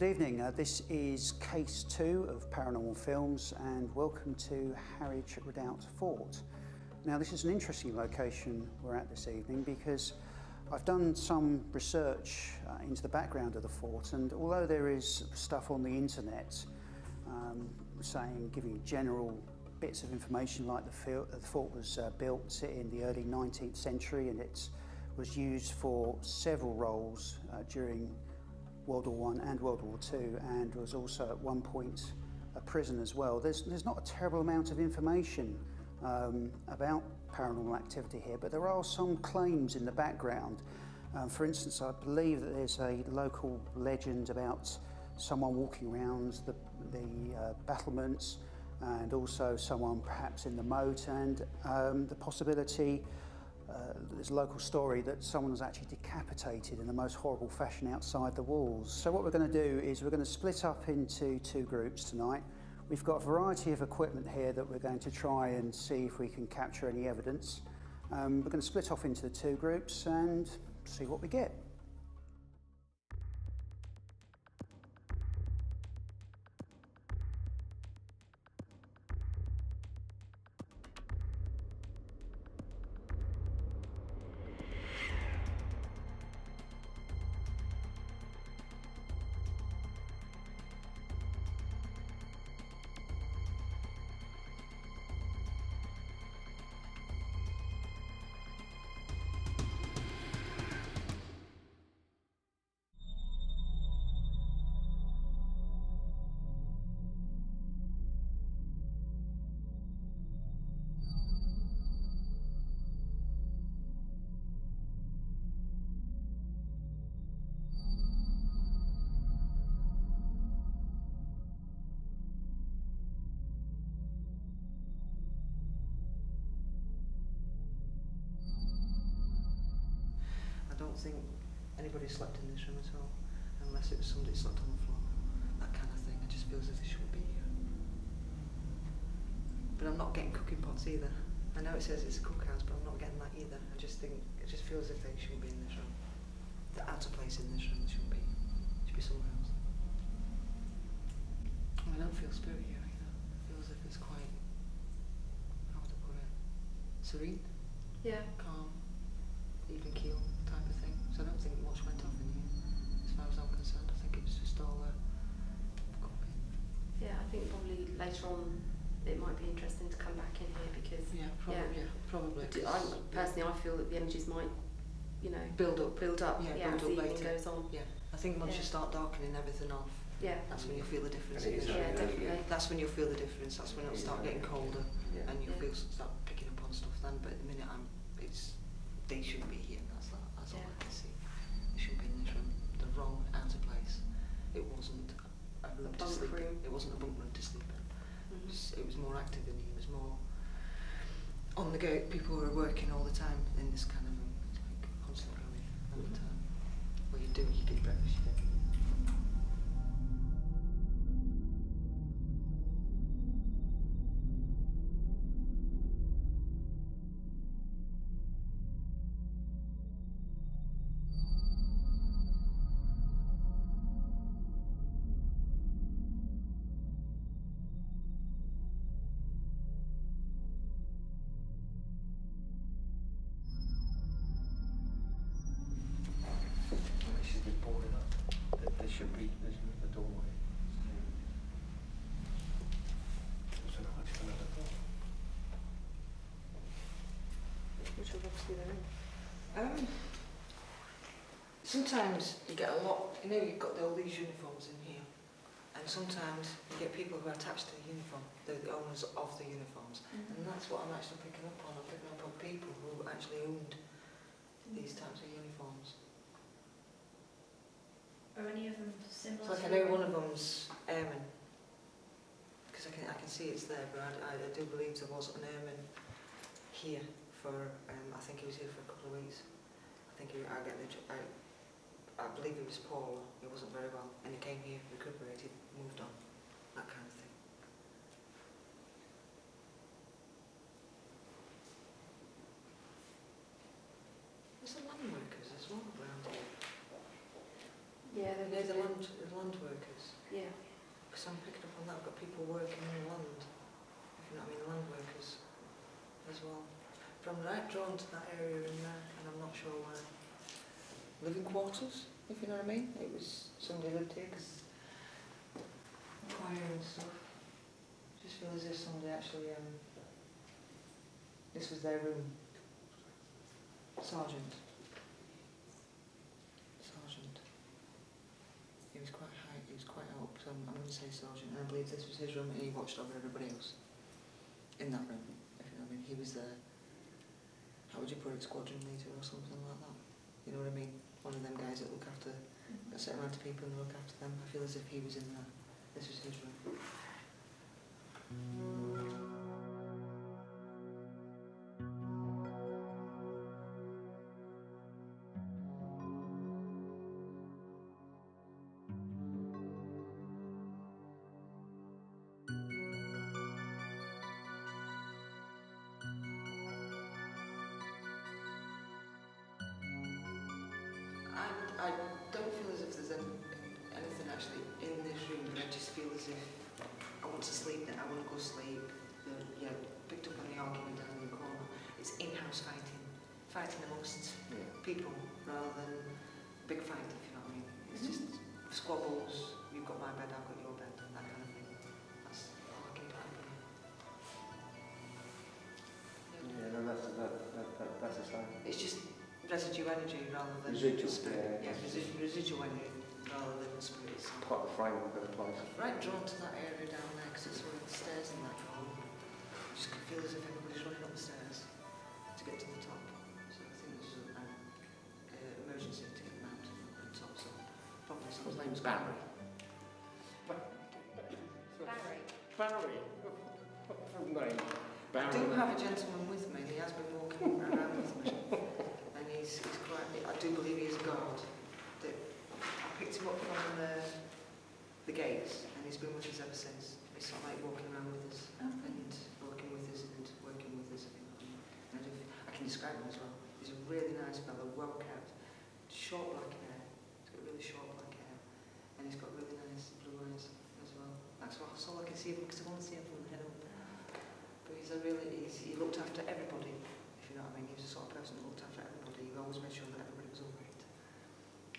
Good evening, this is case 2 of Paranormal Films, and welcome to Harwich Redoubt Fort. Now this is an interesting location we're at this evening because I've done some research into the background of the fort, and although there is stuff on the internet giving general bits of information like the fort was built in the early 19th century and it was used for several roles during World War I and World War II, and was also at one point a prison as well. There's not a terrible amount of information about paranormal activity here, but there are some claims in the background. For instance, I believe that there's a local legend about someone walking around the battlements, and also someone perhaps in the moat, and the possibility there's a local story that someone was actually decapitated in the most horrible fashion outside the walls. So what we're going to do is we're going to split up into 2 groups tonight. We've got a variety of equipment here that we're going to try and see if we can capture any evidence. We're going to split off into the 2 groups and see what we get. I don't think anybody slept in this room at all, unless it was somebody slept on the floor. That kind of thing. I just feel as if they shouldn't be here. But I'm not getting cooking pots either. I know it says it's a cookhouse, but I'm not getting that either. I just think it just feels as if they shouldn't be in this room. They're out of place in this room. They shouldn't be. They should be somewhere else. I don't feel spirit here either. I feel as if it's quite, how would I put it, serene? Yeah. Calm. Even keel type of thing. So I don't think much went off in here, as far as I'm concerned. I think it was just all copy. Yeah, I think probably later on it might be interesting to come back in here because probably. Personally, I feel that the energies might, build up. As the evening goes on. Yeah, I think once you start darkening everything off, that's when you'll feel the difference. Definitely. That's when you'll feel the difference. That's when it'll start getting colder, and you'll start picking up on stuff then. But at the minute, they shouldn't be here. That's all I can see. They shouldn't be in this room. They're wrong, out of place. It wasn't a room to sleep in. It wasn't a bunk room to sleep in. It was more active in here. It was more on the go. People were working all the time in this kind of room. It's like constant going all the time. What you do, you get breakfast, you get. There should be, there's a doorway. So I just another door. Which was obviously they're in. Sometimes you get a lot, you've got all these uniforms in here, and sometimes you get people who are attached to the uniform, they're the owners of the uniforms, and that's what I'm actually picking up on. I'm picking up on people who actually owned these types of uniforms. Are any of them symbols? So I know one of them's airman, because I can see it's there, but I do believe there was an airman here for, I think he was here for a couple of weeks. I believe he was poor, he wasn't very well, and he came here, recuperated, moved on, that kind of thing. There's the land workers as well around here. Yeah, You know, the land workers. Yeah. Because I'm picking up on that, I've got people working in the land, if you know what I mean, land workers as well. But I'm right drawn to that area in there, and I'm not sure why. Living quarters, if you know what I mean. It was somebody lived here because choir and stuff. Just feel as if somebody actually, this was their room. Sergeant. He was quite high, he was quite up, so I'm going to say sergeant, and I believe this was his room, and he watched over everybody else in that room, if you know what I mean. He was there, how would you put it, squadron leader or something like that. You know what I mean? One of them guys that look after, that sit around to people and look after them. I feel as if he was in there. This was his room. I don't feel as if there's anything actually in this room, but I just feel as if I want to sleep now, I want to go sleep. Yeah, picked up on the argument down in the corner. It's in-house fighting amongst people rather than big fight, if you know what I mean. It's just squabbles, you've got my bed, I've got your bed, that kind of thing. That's all I can do. Yeah, no, that's a sign. It's just residue energy rather than Residual, spirit. yeah. Residual energy rather than spirit. So Part of the framework of the place. I'm right drawn to that area down there because it's where the stairs in that hole. I just feel as if everybody's running up the stairs to get to the top. So I think there's an emergency to get them out to the top. So probably someone's name's Barry. Barry. Barry. Full name. Barry. I do have a gentleman with me. He has been walking around with me. And he's quite, I do believe he is a guard. That I picked him up from the gates and he's been with us ever since. He's sort of like walking around with us and working with us and working with us. And I can describe him as well. He's a really nice fellow, well kept, short black hair. He's got really short black hair and he's got really nice blue eyes as well. That's all I can see of him because I want to see him from the head up. But he looked after everybody, if you know what I mean. He was the sort of person that looked after everybody. He always made sure that everybody was all right,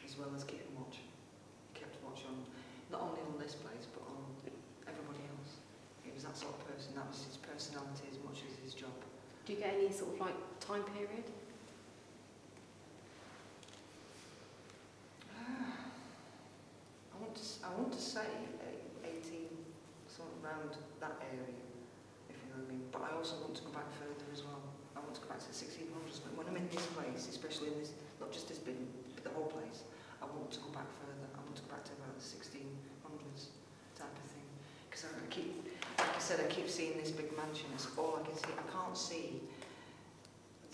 as well as keeping watch. He kept watch on, not only on this place, but on everybody else. He was that sort of person. That was his personality as much as his job. Do you get any sort of like time period? I want to say 18, something around that area, if you know what I mean. But I also want to go back further as well. I want to go back to the 1600s. But when I'm in this place, especially in this, not just this bin, but the whole place, I want to go back further. I want to go back to about the 1600s type of thing. Because I keep, like I said, I keep seeing this big mansion. It's all I can see. I can't see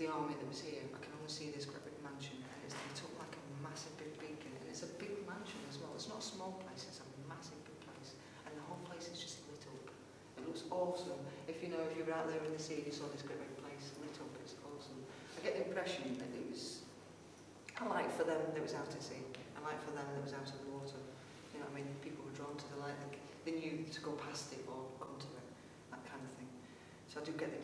the army that was here. I can only see this great big mansion. And it's lit up like a massive big beacon. And it's a big mansion as well. It's not a small place, it's a massive big place. And the whole place is just lit up. It looks awesome. If you were out there in the sea and you saw this great big place lit up, it's awesome. I get the impression that it was, I like for them that was out at sea. I like for them that was out of the water. You know what I mean? People were drawn to the light. They knew to go past it or come to it. That kind of thing. So I do get the